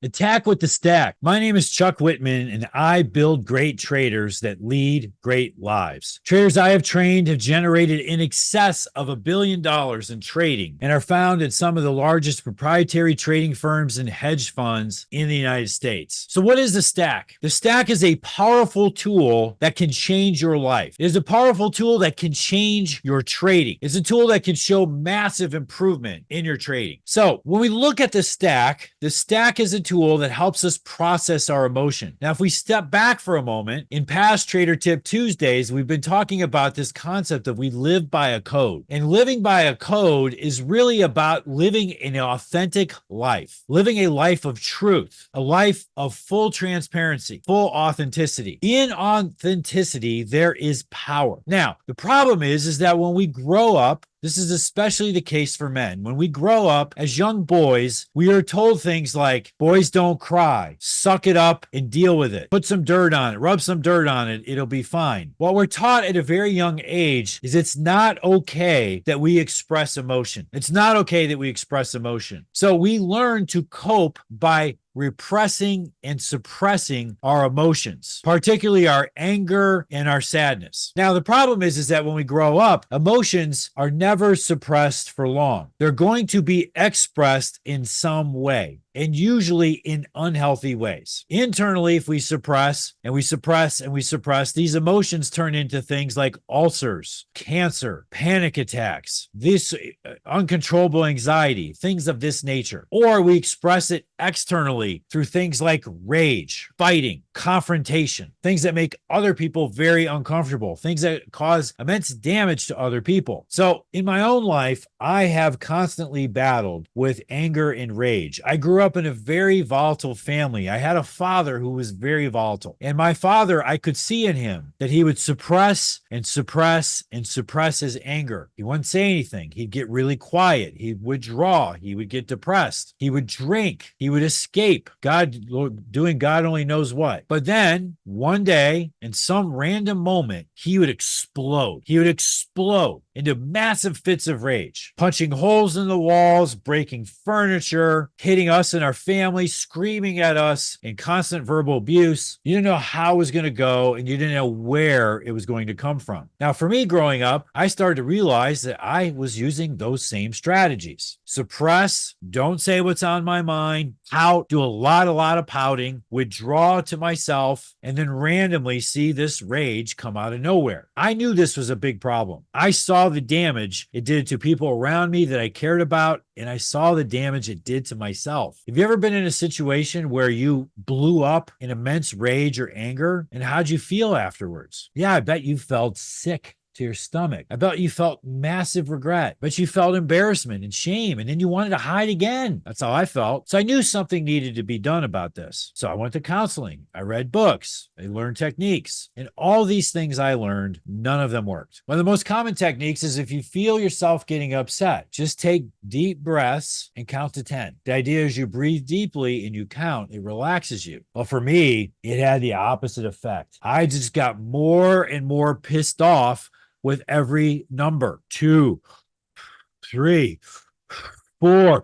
Attack with the Stack. My name is Chuck Whitman, and I build great traders that lead great lives. Traders I have trained have generated in excess of $1 billion in trading and are found at some of the largest proprietary trading firms and hedge funds in the United States. So what is the Stack? The Stack is a powerful tool that can change your life. It is a powerful tool that can change your trading. It's a tool that can show massive improvement in your trading. So when we look at the Stack is a tool that helps us process our emotion. Now, if we step back for a moment, in past Trader Tip Tuesdays, we've been talking about this concept of we live by a code. And living by a code is really about living an authentic life, living a life of truth, a life of full transparency, full authenticity. In authenticity, there is power. Now, the problem is that when we grow up, this is especially the case for men. When we grow up as young boys, we are told things like, boys don't cry, suck it up and deal with it, put some dirt on it, rub some dirt on it, it'll be fine. What we're taught at a very young age is it's not okay that we express emotion. It's not okay that we express emotion. So we learn to cope by repressing and suppressing our emotions, particularly our anger and our sadness. Now, the problem is that when we grow up, emotions are never suppressed for long. They're going to be expressed in some way, and usually in unhealthy ways. Internally, if we suppress and we suppress and we suppress, these emotions turn into things like ulcers, cancer, panic attacks, this uncontrollable anxiety, things of this nature. Or we express it externally through things like rage, fighting, confrontation, things that make other people very uncomfortable, things that cause immense damage to other people. So in my own life, I have constantly battled with anger and rage. I grew up in a very volatile family. I had a father who was very volatile. And my father, I could see in him that he would suppress and suppress and suppress his anger. He wouldn't say anything. He'd get really quiet. He'd withdraw. He would get depressed. He would drink. He would escape. Doing God only knows what. But then one day, in some random moment, he would explode. He would explode into massive fits of rage, punching holes in the walls, breaking furniture, hitting us and our family, screaming at us in constant verbal abuse. You didn't know how it was going to go, and you didn't know where it was going to come from. Now, for me growing up, I started to realize that I was using those same strategies. Suppress, don't say what's on my mind, pout, do a lot of pouting, withdraw to myself, and then randomly see this rage come out of nowhere. I knew this was a big problem. I saw the damage it did to people around me that I cared about, and I saw the damage it did to myself. Have you ever been in a situation where you blew up in immense rage or anger? And how'd you feel afterwards? Yeah, I bet you felt sick to your stomach. I bet you felt massive regret, but you felt embarrassment and shame, and then you wanted to hide again. That's how I felt. So I knew something needed to be done about this. So I went to counseling. I read books. I learned techniques. And all these things I learned, none of them worked. One of the most common techniques is if you feel yourself getting upset, just take deep breaths and count to 10. The idea is you breathe deeply and you count. It relaxes you. Well, for me, it had the opposite effect. I just got more and more pissed off with every number. 2, 3, 4,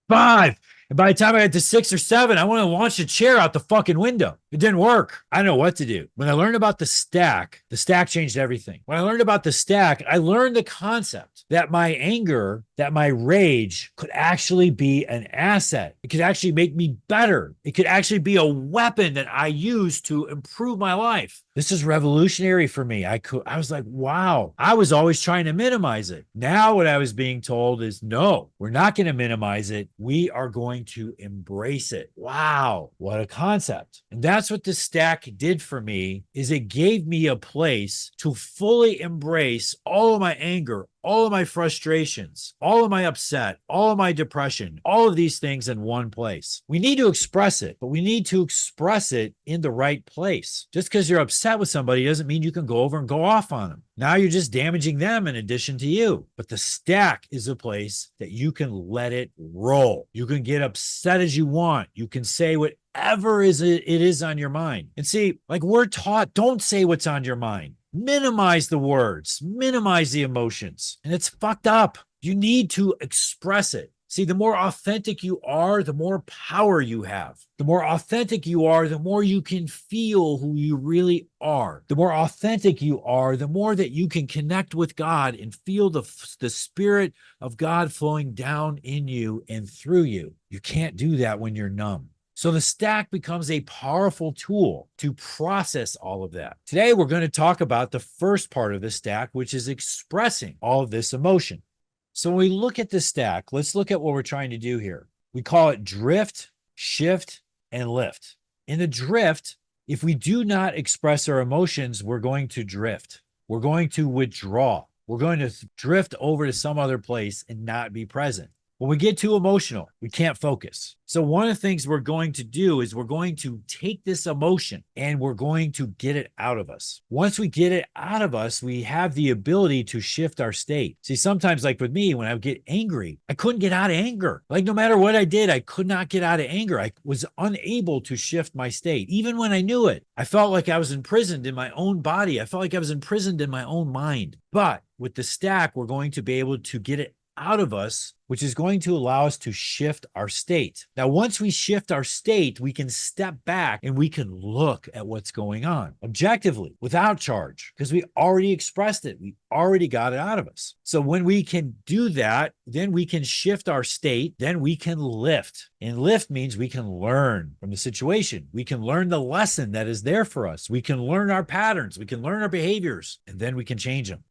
5. And by the time I got to 6 or 7, I want to launch a chair out the fucking window. It didn't work. I don't know what to do. When I learned about the Stack changed everything. When I learned about the Stack, I learned the concept that my anger, that my rage could actually be an asset. It could actually make me better. It could actually be a weapon that I use to improve my life. This is revolutionary for me. I was like, wow. I was always trying to minimize it. Now what I was being told is, no, we're not going to minimize it. We are going to embrace it. Wow. What a concept. And that's what the Stack did for me, is it gave me a place to fully embrace all of my anger, all of my frustrations, all of my upset, all of my depression, all of these things in one place. We need to express it, but we need to express it in the right place. Just because you're upset with somebody doesn't mean you can go over and go off on them. Now you're just damaging them in addition to you. But the Stack is a place that you can let it roll. You can get upset as you want. You can say whatever it is on your mind. And see, like we're taught, don't say what's on your mind. Minimize the words, minimize the emotions. And it's fucked up. You need to express it. See, the more authentic you are, the more power you have. The more authentic you are, the more you can feel who you really are. The more authentic you are, the more that you can connect with God and feel the Spirit of God flowing down in you and through you. You can't do that when you're numb. So the stack becomes a powerful tool to process all of that. Today, we're going to talk about the first part of the stack, which is expressing all of this emotion. So when we look at the stack, let's look at what we're trying to do here. We call it drift, shift, and lift. In the drift, if we do not express our emotions, we're going to drift. We're going to withdraw. We're going to drift over to some other place and not be present. When we get too emotional, we can't focus. So one of the things we're going to do is we're going to take this emotion and we're going to get it out of us. Once we get it out of us, we have the ability to shift our state. See, sometimes like with me, when I would get angry, I couldn't get out of anger. Like no matter what I did, I could not get out of anger. I was unable to shift my state. Even when I knew it, I felt like I was imprisoned in my own body. I felt like I was imprisoned in my own mind. But with the stack, we're going to be able to get it out of us, which is going to allow us to shift our state. Now, once we shift our state, we can step back and we can look at what's going on objectively without charge because we already expressed it. We already got it out of us. So when we can do that, then we can shift our state, then we can lift. And lift means we can learn from the situation. We can learn the lesson that is there for us. We can learn our patterns. We can learn our behaviors, and then we can change them.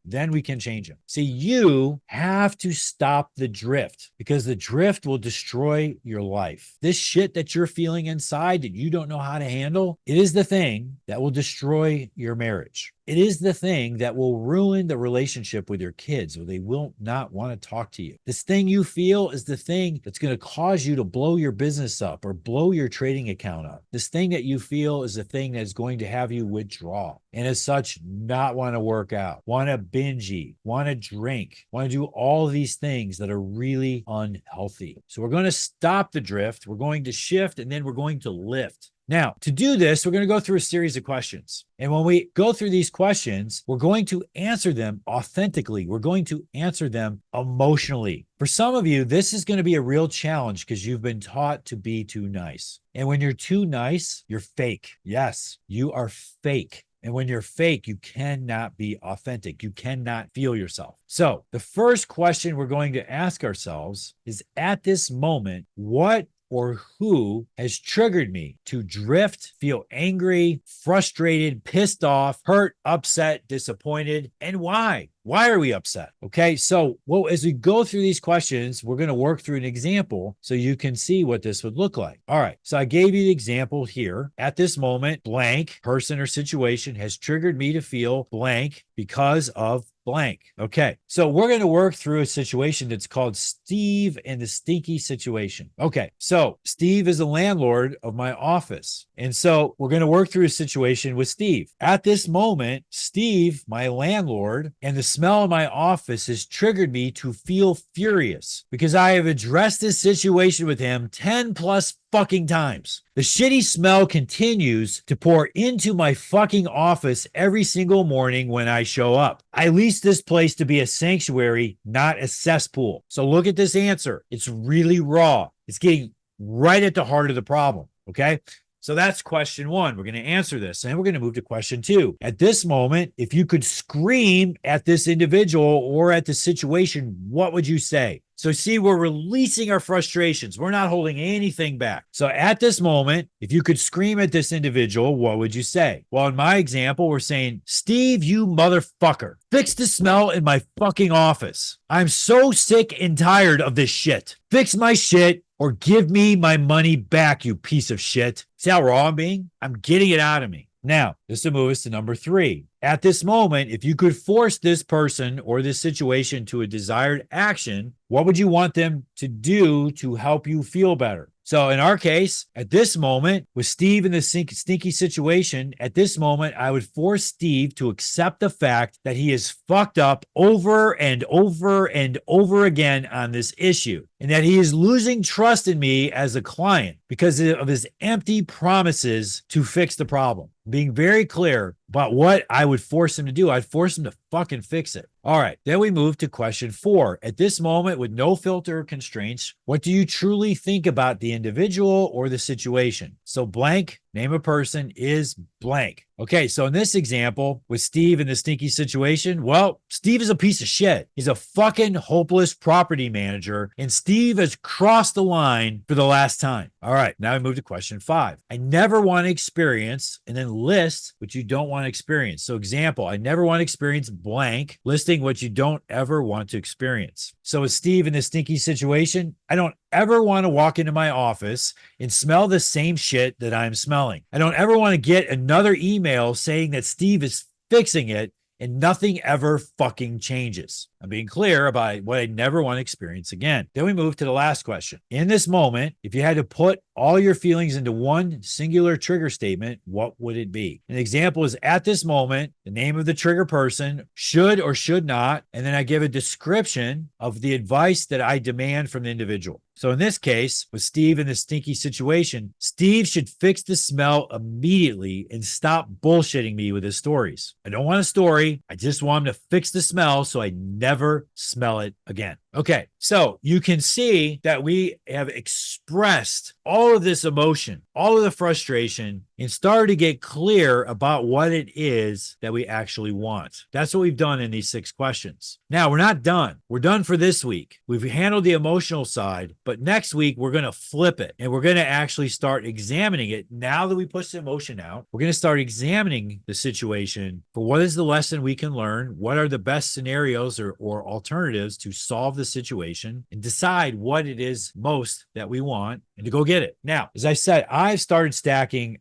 See, you have to stop the drift because the drift will destroy your life. This shit that you're feeling inside that you don't know how to handle, it is the thing that will destroy your marriage. It is the thing that will ruin the relationship with your kids, or they will not want to talk to you. This thing you feel is the thing that's going to cause you to blow your business up or blow your trading account up. This thing that you feel is the thing that's going to have you withdraw. And as such, not want to work out, want to binge eat, want to drink, want to do all of these things that are really unhealthy. So we're going to stop the drift. We're going to shift, and then we're going to lift. Now, to do this, we're going to go through a series of questions. And when we go through these questions, we're going to answer them authentically. We're going to answer them emotionally. For some of you, this is going to be a real challenge because you've been taught to be too nice. And when you're too nice, you're fake. Yes, you are fake. And when you're fake, you cannot be authentic. You cannot feel yourself. So the first question we're going to ask ourselves is, at this moment, what or who has triggered me to drift, feel angry, frustrated, pissed off, hurt, upset, disappointed, and why? Why are we upset? Okay, so as we go through these questions, we're going to work through an example so you can see what this would look like. All right, so I gave you the example here. At this moment, blank person or situation has triggered me to feel blank because of blank. Okay, so we're going to work through a situation that's called Steve and the stinky situation. Okay, so Steve is the landlord of my office. And so we're going to work through a situation with Steve. At this moment, Steve, my landlord, and the smell of my office has triggered me to feel furious because I have addressed this situation with him 10 plus fucking times. The shitty smell continues to pour into my fucking office every single morning when I show up. I lease this place to be a sanctuary, not a cesspool. So look at this answer. It's really raw. It's getting right at the heart of the problem. Okay. So that's question one. We're going to answer this, and we're going to move to question two. At this moment, if you could scream at this individual or at the situation, what would you say? So see, we're releasing our frustrations. We're not holding anything back. So at this moment, if you could scream at this individual, what would you say? Well, in my example, we're saying, Steve, you motherfucker, fix the smell in my fucking office. I'm so sick and tired of this shit. Fix my shit or give me my money back, you piece of shit. See how raw I'm being? I'm getting it out of me. Now, this will move us to number three. At this moment, if you could force this person or this situation to a desired action, what would you want them to do to help you feel better? So in our case, at this moment, with Steve in the stinky situation, at this moment, I would force Steve to accept the fact that he is fucked up over and over and over again on this issue, and that he is losing trust in me as a client because of his empty promises to fix the problem. Being very clear about what I would force him to do. I'd force him to fucking fix it. All right, then we move to question 4. At this moment, with no filter or constraints, what do you truly think about the individual or the situation? So blank, name a person, is blank. Okay, so in this example with Steve in the stinky situation, well, Steve is a piece of shit. He's a fucking hopeless property manager, and Steve has crossed the line for the last time. All right, now we move to question 5. I never want to experience, and then list what you don't want to experience. So example, I never want to experience blank, listing what you don't ever want to experience. So with Steve in the stinky situation, I don't ever want to walk into my office and smell the same shit that I'm smelling. I don't ever want to get another email saying that Steve is fixing it and nothing ever fucking changes. I'm being clear about what I never want to experience again. Then we move to the last question. In this moment, if you had to put all your feelings into one singular trigger statement, what would it be? An example is at this moment, the name of the trigger person, should or should not, and then I give a description of the advice that I demand from the individual. So in this case, with Steve in the stinky situation, Steve should fix the smell immediately and stop bullshitting me with his stories. I don't want a story. I just want him to fix the smell so I never smell it again. Okay, so you can see that we have expressed all of this emotion, all of the frustration, and started to get clear about what it is that we actually want. That's what we've done in these 6 questions. Now, we're not done. We're done for this week. We've handled the emotional side, but next week we're going to flip it and we're going to actually start examining it. Now that we push the emotion out, we're going to start examining the situation for what is the lesson we can learn, what are the best scenarios or alternatives to solve the situation, and decide what it is most that we want and to go get it. Now, as I said, I started stacking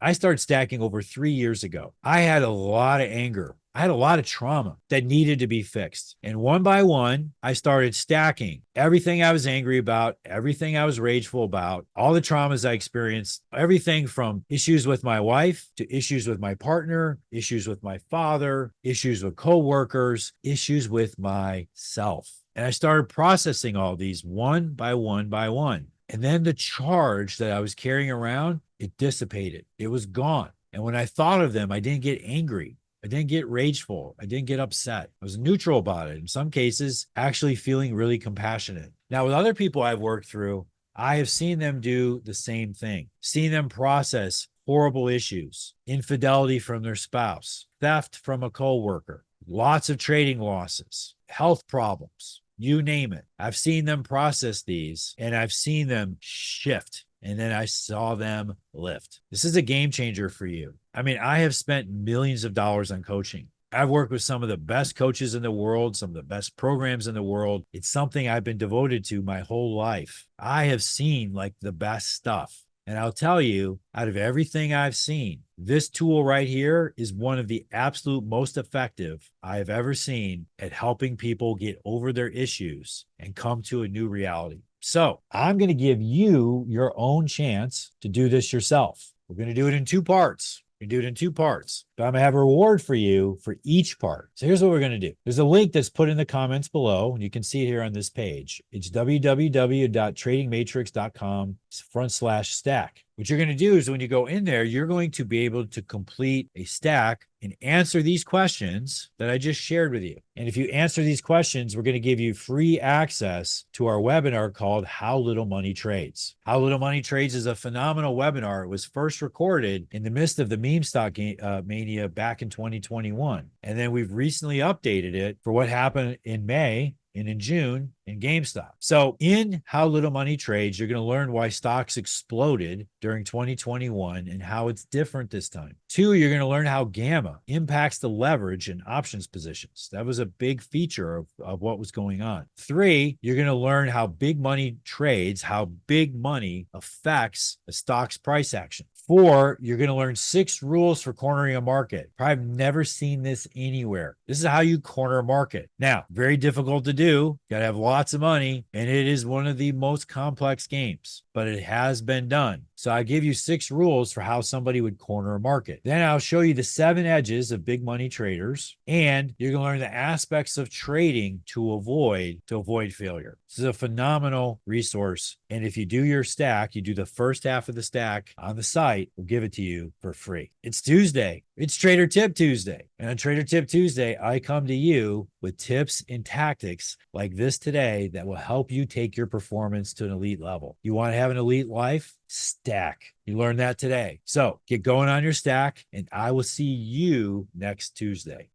over 3 years ago. I had a lot of anger. I had a lot of trauma that needed to be fixed. And one by one, I started stacking everything I was angry about, everything I was rageful about, all the traumas I experienced, everything from issues with my wife to issues with my partner, issues with my father, issues with coworkers, issues with myself. And I started processing all these one by one by one. And then the charge that I was carrying around, it dissipated. It was gone. And when I thought of them, I didn't get angry. I didn't get rageful. I didn't get upset. I was neutral about it. In some cases, actually feeling really compassionate. Now, with other people I've worked through, I have seen them do the same thing, seen them process horrible issues, infidelity from their spouse, theft from a coworker, lots of trading losses, health problems, you name it. I've seen them process these and I've seen them shift. And then I saw them lift. This is a game changer for you. I mean, I have spent millions of dollars on coaching. I've worked with some of the best coaches in the world, some of the best programs in the world. It's something I've been devoted to my whole life. I have seen like the best stuff. And I'll tell you, out of everything I've seen, this tool right here is one of the absolute most effective I have ever seen at helping people get over their issues and come to a new reality. So I'm going to give you your own chance to do this yourself. We're going to do it in 2 parts. We're going to do it in 2 parts, but I'm going to have a reward for you for each part. So here's what we're going to do. There's a link that's put in the comments below, and you can see it here on this page. It's www.tradingmatrix.com/stack. What you're going to do is when you go in there, you're going to be able to complete a stack and answer these questions that I just shared with you. And if you answer these questions, we're going to give you free access to our webinar called How Little Money Trades. How Little Money Trades is a phenomenal webinar. It was first recorded in the midst of the meme stock mania back in 2021. And then we've recently updated it for what happened in May and in June in GameStop. So in How Little Money Trades, you're going to learn why stocks exploded during 2021 and how it's different this time. 2, you're going to learn how Gamma impacts the leverage and options positions. That was a big feature of what was going on. 3, you're going to learn how big money trades, how big money affects a stock's price action. 4, you're going to learn 6 rules for cornering a market. I've never seen this anywhere. This is how you corner a market. Now, very difficult to do. Got to have lots of money, and it is one of the most complex games, but it has been done. So I give you 6 rules for how somebody would corner a market. Then I'll show you the 7 edges of big money traders, and you're going to learn the aspects of trading to avoid failure. This is a phenomenal resource. And if you do your stack, you do the first half of the stack on the site, we'll give it to you for free. It's Tuesday. It's Trader Tip Tuesday. And on Trader Tip Tuesday, I come to you with tips and tactics like this today that will help you take your performance to an elite level. You want to have an elite life? Stack. You learned that today. So get going on your stack, and I will see you next Tuesday.